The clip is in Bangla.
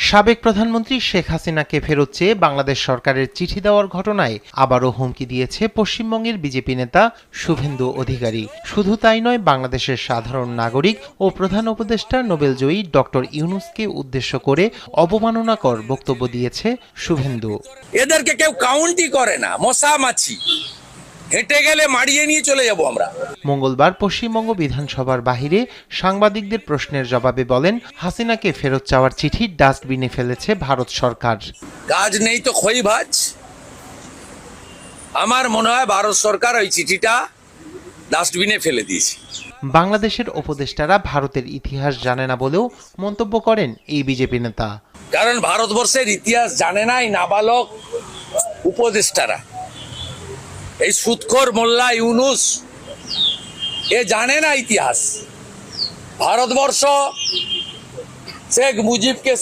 সাবেক প্রধানমন্ত্রী শেখ হাসিনাকে ফেরত চেয়ে বাংলাদেশ সরকারের চিঠি দেওয়ার ঘটনায় আবারও হুমকি দিয়েছে পশ্চিমবঙ্গের বিজেপি নেতা শুভেন্দু অধিকারী। শুধু তাই নয়, বাংলাদেশের সাধারণ নাগরিক ও প্রধান উপদেষ্টা নোবেলজয়ী ডক্টর ইউনূসকে উদ্দেশ্য করে অবমাননাকর বক্তব্য দিয়েছে শুভেন্দু। এদেরকে কেউ কাউন্টই করে না, মশা মাছি, হেঁটে গেলে মারিয়ে নিয়ে চলে যাব আমরা। মঙ্গলবার পশ্চিমবঙ্গ বিধানসভার বাহিরে সাংবাদিকদের প্রশ্নের জবাবে বলেন, হাসিনাকে ফেরত চাওয়ার চিঠি ডাস্টবিনে ফেলেছে ভারত সরকার। কাজ নেই তো খই ভাজ। আমার মনে হয় ভারত সরকার ওই চিঠিটা ডাস্টবিনে ফেলে দিয়েছে। বাংলাদেশের উপদেষ্টারা ভারতের ইতিহাস জানে না বলেও মন্তব্য করেন এই বিজেপি নেতা। কারণ ভারতবর্ষের ইতিহাস জানে না এই নাবালক উপদেষ্টারা। এই সুদখোর মোল্লা ইউনূস এ জানে না ইতিহাস। ভারতবর্ষ শেখ মুজিবকে